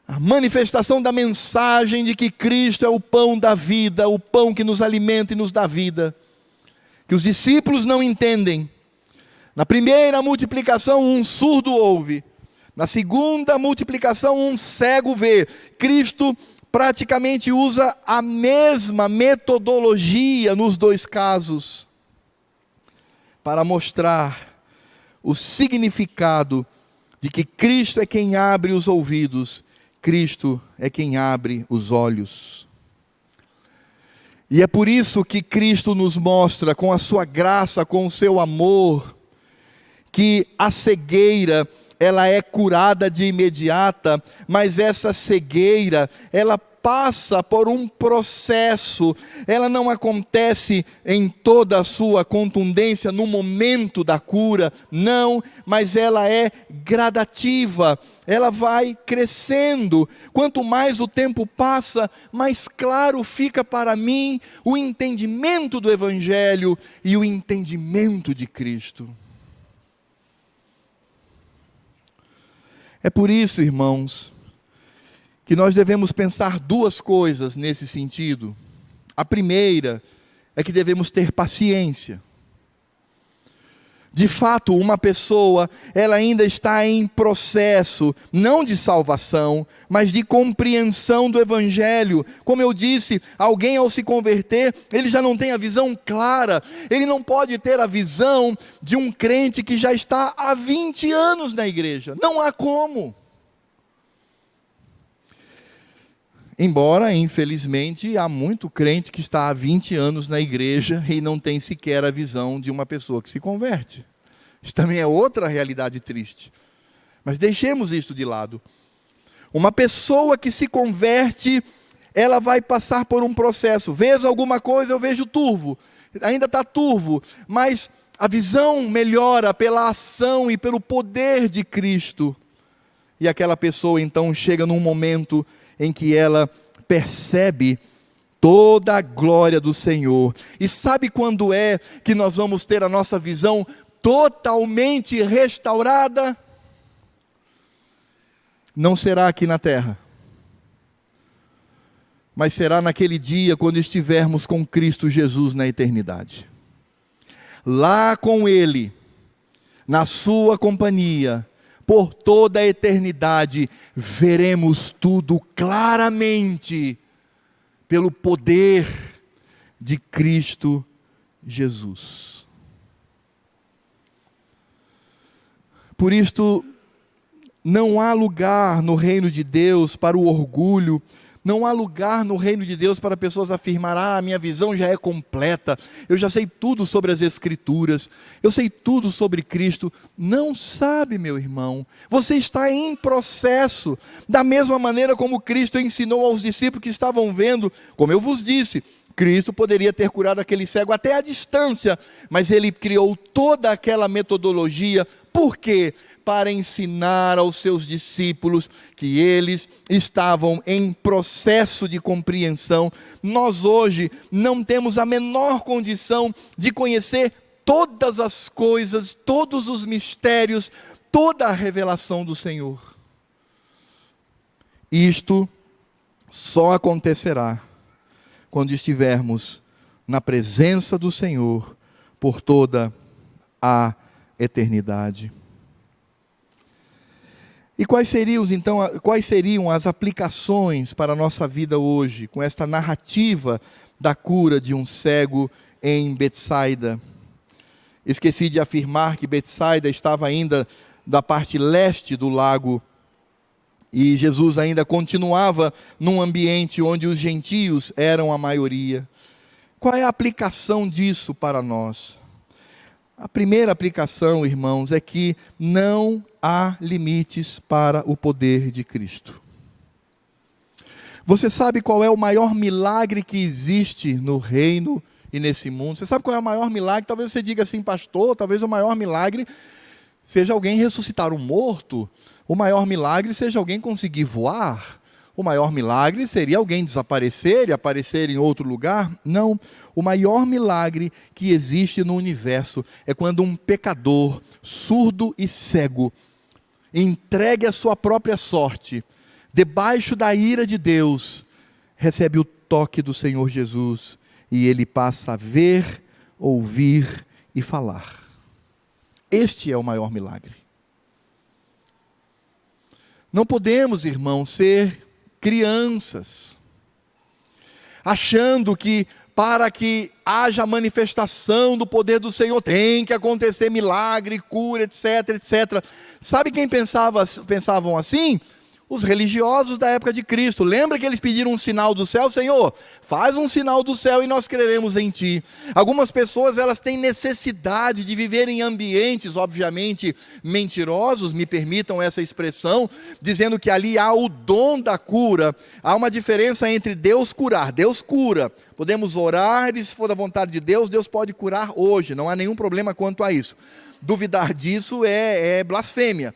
a manifestação da mensagem de que Cristo é o pão da vida, o pão que nos alimenta e nos dá vida, que os discípulos não entendem. Na primeira multiplicação, um surdo ouve. Na segunda multiplicação, um cego vê. Cristo praticamente usa a mesma metodologia nos dois casos, para mostrar o significado de que Cristo é quem abre os ouvidos, Cristo é quem abre os olhos. E é por isso que Cristo nos mostra, com a sua graça, com o seu amor, que a cegueira, ela é curada de imediata, mas essa cegueira, ela passa por um processo, ela não acontece em toda a sua contundência no momento da cura, não, mas ela é gradativa, ela vai crescendo. Quanto mais o tempo passa, mais claro fica para mim o entendimento do Evangelho e o entendimento de Cristo. É por isso, irmãos, que nós devemos pensar duas coisas nesse sentido. A primeira é que devemos ter paciência. De fato, uma pessoa, ela ainda está em processo, não de salvação, mas de compreensão do Evangelho. Como eu disse, alguém ao se converter, ele já não tem a visão clara, ele não pode ter a visão de um crente que já está há 20 anos na igreja. Não há como. Embora, infelizmente, há muito crente que está há 20 anos na igreja e não tem sequer a visão de uma pessoa que se converte. Isso também é outra realidade triste. Mas deixemos isso de lado. Uma pessoa que se converte, ela vai passar por um processo. Vês alguma coisa, eu vejo turvo. Ainda está turvo, mas a visão melhora pela ação e pelo poder de Cristo. E aquela pessoa então chega num momento em que ela percebe toda a glória do Senhor. E sabe quando é que nós vamos ter a nossa visão totalmente restaurada? Não será aqui na terra, mas será naquele dia quando estivermos com Cristo Jesus na eternidade. Lá com Ele, na sua companhia, por toda a eternidade, veremos tudo claramente, pelo poder de Cristo Jesus. Por isto, não há lugar no reino de Deus para o orgulho, não há lugar no reino de Deus para pessoas afirmar: minha visão já é completa, eu já sei tudo sobre as Escrituras, eu sei tudo sobre Cristo. Não sabe, meu irmão, você está em processo, da mesma maneira como Cristo ensinou aos discípulos que estavam vendo. Como eu vos disse, Cristo poderia ter curado aquele cego até à distância, mas Ele criou toda aquela metodologia. Por quê? Para ensinar aos seus discípulos que eles estavam em processo de compreensão. Nós hoje não temos a menor condição de conhecer todas as coisas, todos os mistérios, toda a revelação do Senhor. Isto só acontecerá quando estivermos na presença do Senhor por toda a eternidade. E quais seriam as aplicações para a nossa vida hoje, com esta narrativa da cura de um cego em Betsaida? Esqueci de afirmar que Betsaida estava ainda da parte leste do lago, e Jesus ainda continuava num ambiente onde os gentios eram a maioria. Qual é a aplicação disso para nós? A primeira aplicação, irmãos, é que não há limites para o poder de Cristo. Você sabe qual é o maior milagre que existe no reino e nesse mundo? Você sabe qual é o maior milagre? Talvez você diga assim: pastor, talvez o maior milagre seja alguém ressuscitar um morto. O maior milagre seja alguém conseguir voar. O maior milagre seria alguém desaparecer e aparecer em outro lugar. Não, o maior milagre que existe no universo é quando um pecador, surdo e cego, entregue a sua própria sorte, debaixo da ira de Deus, recebe o toque do Senhor Jesus e ele passa a ver, ouvir e falar. Este é o maior milagre. Não podemos, irmãos, ser crianças, achando que para que haja manifestação do poder do Senhor tem que acontecer milagre, cura, etc, etc. Sabe quem pensavam assim? Os religiosos da época de Cristo. Lembra que eles pediram um sinal do céu? Senhor, faz um sinal do céu e nós creremos em Ti. Algumas pessoas, elas têm necessidade de viver em ambientes, obviamente, mentirosos, me permitam essa expressão, dizendo que ali há o dom da cura. Há uma diferença entre Deus curar. Deus cura. Podemos orar e, se for da vontade de Deus, Deus pode curar hoje. Não há nenhum problema quanto a isso. Duvidar disso é blasfêmia.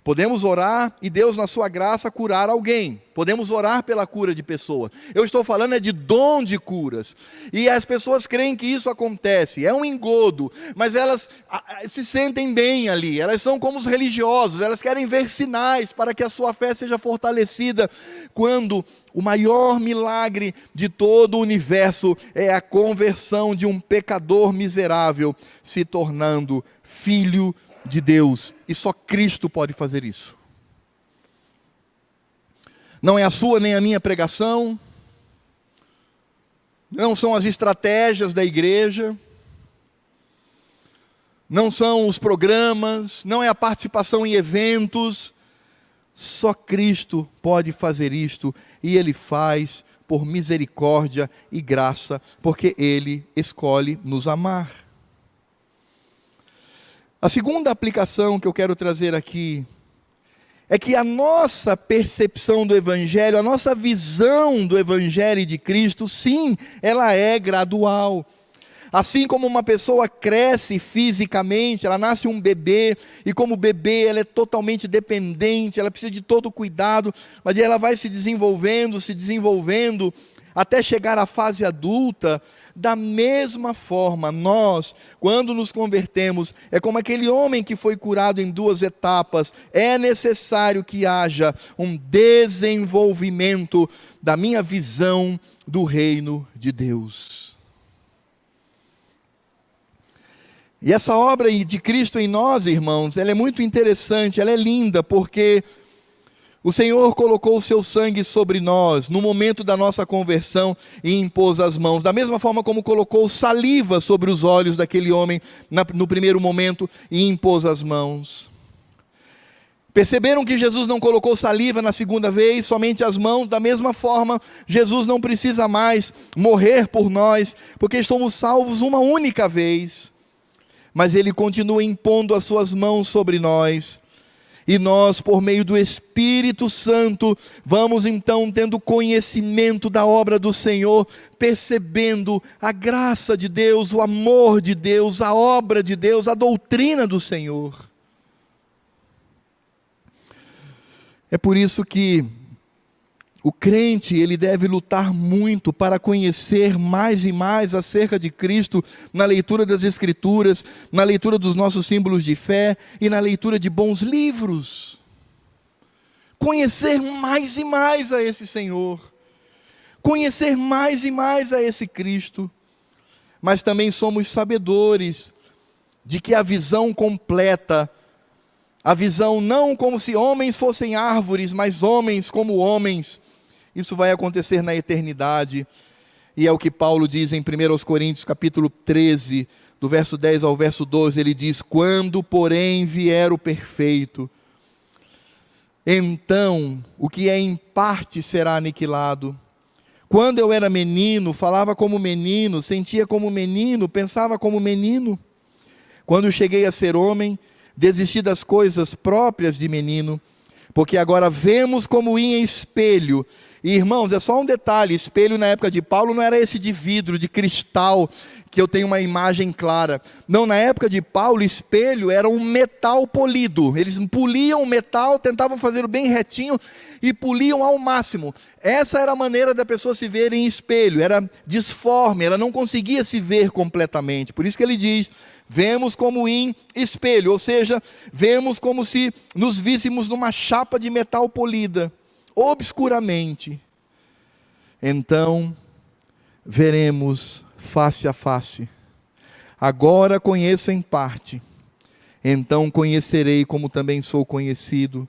Podemos orar e Deus, na sua graça, curar alguém. Podemos orar pela cura de pessoas. Eu estou falando de dom de curas. E as pessoas creem que isso acontece. É um engodo, mas elas se sentem bem ali. Elas são como os religiosos. Elas querem ver sinais para que a sua fé seja fortalecida. Quando o maior milagre de todo o universo é a conversão de um pecador miserável se tornando filho de Deus, e só Cristo pode fazer isso. Não é a sua nem a minha pregação, não são as estratégias da igreja, não são os programas, não é a participação em eventos. Só Cristo pode fazer isto, e Ele faz por misericórdia e graça, porque Ele escolhe nos amar. A segunda aplicação que eu quero trazer aqui é que a nossa percepção do Evangelho, a nossa visão do Evangelho de Cristo, sim, ela é gradual. Assim como uma pessoa cresce fisicamente, ela nasce um bebê, e como bebê ela é totalmente dependente, ela precisa de todo cuidado, mas ela vai se desenvolvendo, até chegar à fase adulta. Da mesma forma, nós, quando nos convertemos, é como aquele homem que foi curado em 2 etapas. É necessário que haja um desenvolvimento da minha visão do reino de Deus. E essa obra de Cristo em nós, irmãos, ela é muito interessante, ela é linda, porque o Senhor colocou o seu sangue sobre nós, no momento da nossa conversão, e impôs as mãos. Da mesma forma como colocou saliva sobre os olhos daquele homem, no primeiro momento, e impôs as mãos. Perceberam que Jesus não colocou saliva na segunda vez, somente as mãos? Da mesma forma, Jesus não precisa mais morrer por nós, porque somos salvos uma única vez. Mas Ele continua impondo as suas mãos sobre nós. E nós, por meio do Espírito Santo, vamos então tendo conhecimento da obra do Senhor, percebendo a graça de Deus, o amor de Deus, a obra de Deus, a doutrina do Senhor. É por isso que o crente, ele deve lutar muito para conhecer mais e mais acerca de Cristo, na leitura das Escrituras, na leitura dos nossos símbolos de fé e na leitura de bons livros. Conhecer mais e mais a esse Senhor, conhecer mais e mais a esse Cristo. Mas também somos sabedores de que a visão completa, a visão não como se homens fossem árvores, mas homens como homens, isso vai acontecer na eternidade, e é o que Paulo diz em 1 Coríntios capítulo 13, do verso 10 ao verso 12, ele diz: quando porém vier o perfeito, então o que é em parte será aniquilado. Quando eu era menino, falava como menino, sentia como menino, pensava como menino. Quando cheguei a ser homem, desisti das coisas próprias de menino, porque agora vemos como em espelho. E irmãos, é só um detalhe, espelho na época de Paulo não era esse de vidro, de cristal, que eu tenho uma imagem clara. Não, na época de Paulo, espelho era um metal polido. Eles poliam o metal, tentavam fazer bem retinho e poliam ao máximo. Essa era a maneira da pessoa se ver em espelho, era disforme, ela não conseguia se ver completamente. Por isso que ele diz: vemos como em espelho, ou seja, vemos como se nos víssemos numa chapa de metal polida, obscuramente. Então veremos face a face. Agora conheço em parte, então conhecerei como também sou conhecido.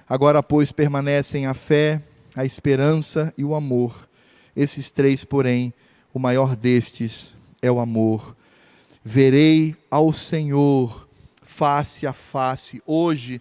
Agora, pois, permanecem a fé, a esperança e o amor. Esses três, porém, o maior destes é o amor. Verei ao Senhor face a face. Hoje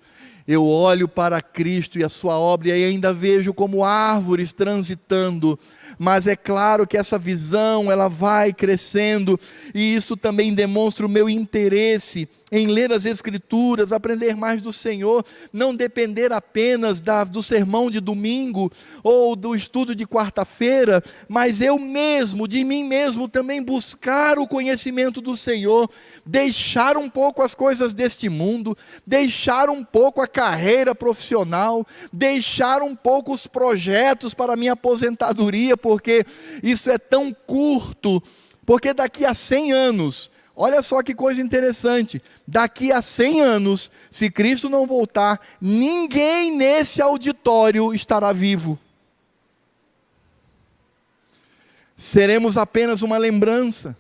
eu olho para Cristo e a sua obra e ainda vejo como árvores transitando. Mas é claro que essa visão, ela vai crescendo, e isso também demonstra o meu interesse em ler as Escrituras, aprender mais do Senhor, não depender apenas do sermão de domingo, ou do estudo de quarta-feira, mas eu mesmo, de mim mesmo também buscar o conhecimento do Senhor, deixar um pouco as coisas deste mundo, deixar um pouco a carreira profissional, deixar um pouco os projetos para a minha aposentadoria, porque isso é tão curto, porque daqui a 100 anos, olha só que coisa interessante, daqui a 100 anos, se Cristo não voltar, ninguém nesse auditório estará vivo. Seremos apenas uma lembrança.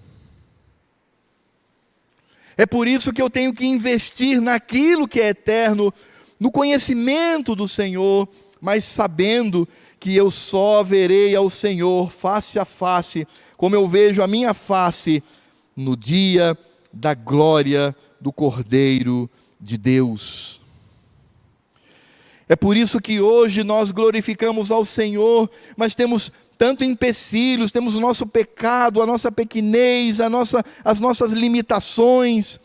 É por isso que eu tenho que investir naquilo que é eterno, no conhecimento do Senhor, mas sabendo que eu só verei ao Senhor face a face, como eu vejo a minha face no dia da glória do Cordeiro de Deus. É por isso que hoje nós glorificamos ao Senhor, mas temos tanto empecilhos, temos o nosso pecado, a nossa pequenez, as nossas limitações,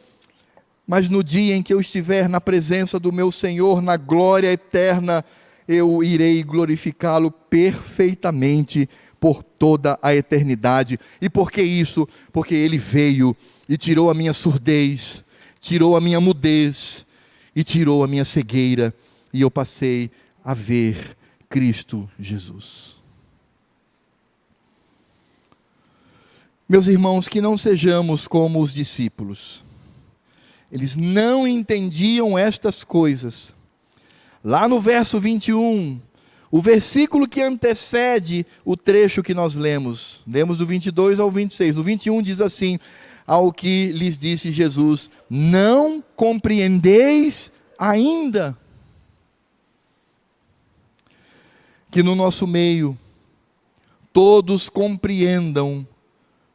mas no dia em que eu estiver na presença do meu Senhor, na glória eterna, eu irei glorificá-lo perfeitamente por toda a eternidade. E por que isso? Porque Ele veio e tirou a minha surdez, tirou a minha mudez e tirou a minha cegueira, e eu passei a ver Cristo Jesus. Meus irmãos, que não sejamos como os discípulos. Eles não entendiam estas coisas. Lá no verso 21, o versículo que antecede o trecho que nós lemos do 22 ao 26, no 21 diz assim: ao que lhes disse Jesus, não compreendeis ainda? Que no nosso meio, todos compreendam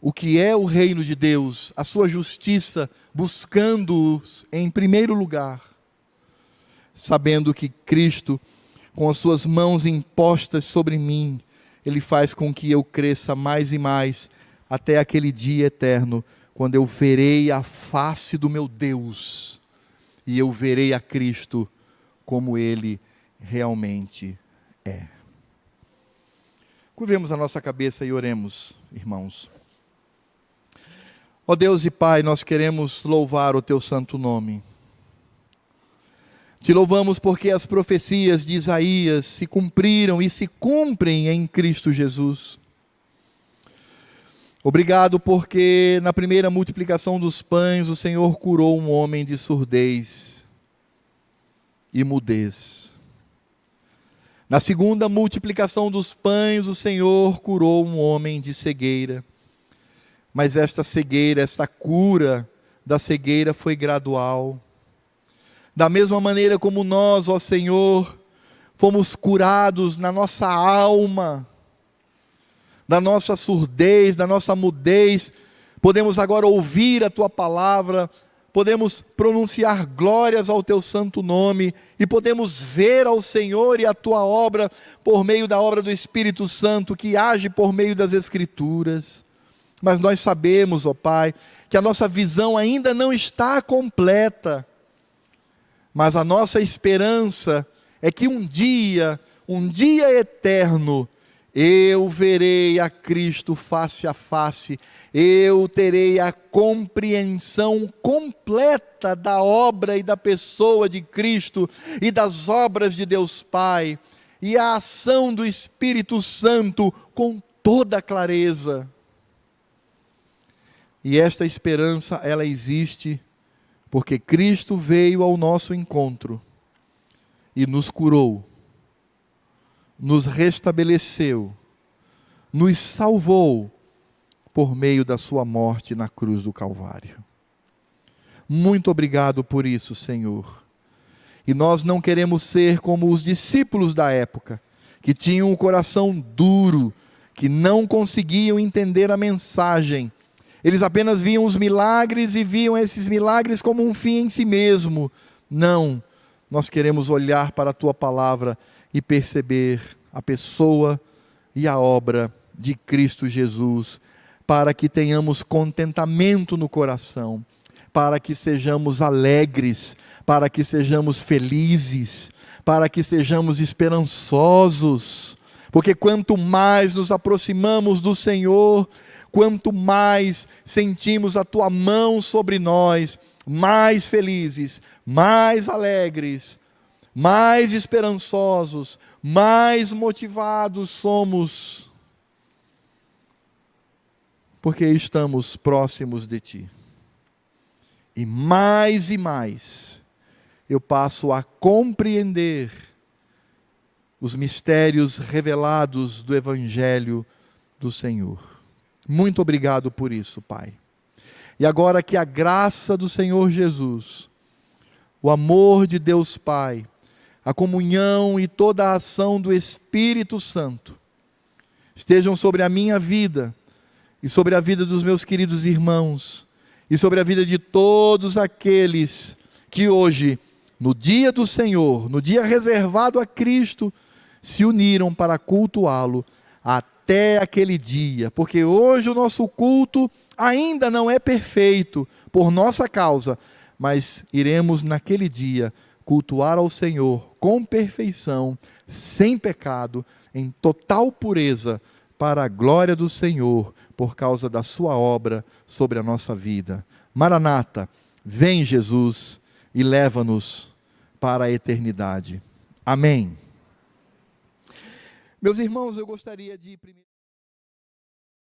o que é o reino de Deus, a sua justiça, buscando-os em primeiro lugar, sabendo que Cristo, com as suas mãos impostas sobre mim, Ele faz com que eu cresça mais e mais, até aquele dia eterno, quando eu verei a face do meu Deus, e eu verei a Cristo como Ele realmente é. Curvemos a nossa cabeça e oremos, irmãos. Ó Deus e Pai, nós queremos louvar o Teu santo nome. Te louvamos porque as profecias de Isaías se cumpriram e se cumprem em Cristo Jesus. Obrigado porque na primeira multiplicação dos pães o Senhor curou um homem de surdez e mudez. Na segunda multiplicação dos pães o Senhor curou um homem de cegueira. Mas esta cegueira, esta cura da cegueira foi gradual. Da mesma maneira como nós, ó Senhor, fomos curados na nossa alma, da nossa surdez, da nossa mudez, podemos agora ouvir a Tua palavra, podemos pronunciar glórias ao Teu santo nome, e podemos ver ao Senhor e a Tua obra, por meio da obra do Espírito Santo, que age por meio das Escrituras. Mas nós sabemos, ó Pai, que a nossa visão ainda não está completa, mas a nossa esperança é que um dia eterno, eu verei a Cristo face a face, eu terei a compreensão completa da obra e da pessoa de Cristo e das obras de Deus Pai, e a ação do Espírito Santo com toda clareza. E esta esperança, ela existe porque Cristo veio ao nosso encontro e nos curou, nos restabeleceu, nos salvou por meio da sua morte na cruz do Calvário. Muito obrigado por isso, Senhor. E nós não queremos ser como os discípulos da época, que tinham o coração duro, que não conseguiam entender a mensagem. Eles apenas viam os milagres e viam esses milagres como um fim em si mesmo. Não, nós queremos olhar para a Tua palavra e perceber a pessoa e a obra de Cristo Jesus, para que tenhamos contentamento no coração, para que sejamos alegres, para que sejamos felizes, para que sejamos esperançosos, porque quanto mais nos aproximamos do Senhor, quanto mais sentimos a Tua mão sobre nós, mais felizes, mais alegres, mais esperançosos, mais motivados somos, porque estamos próximos de Ti. E mais eu passo a compreender os mistérios revelados do Evangelho do Senhor. Muito obrigado por isso, Pai. E agora que a graça do Senhor Jesus, o amor de Deus Pai, a comunhão e toda a ação do Espírito Santo estejam sobre a minha vida e sobre a vida dos meus queridos irmãos e sobre a vida de todos aqueles que hoje, no dia do Senhor, no dia reservado a Cristo, se uniram para cultuá-lo até aquele dia, porque hoje o nosso culto ainda não é perfeito por nossa causa, mas iremos naquele dia cultuar ao Senhor com perfeição, sem pecado, em total pureza, para a glória do Senhor, por causa da sua obra sobre a nossa vida. Maranata, vem Jesus e leva-nos para a eternidade. Amém. Meus irmãos, eu gostaria de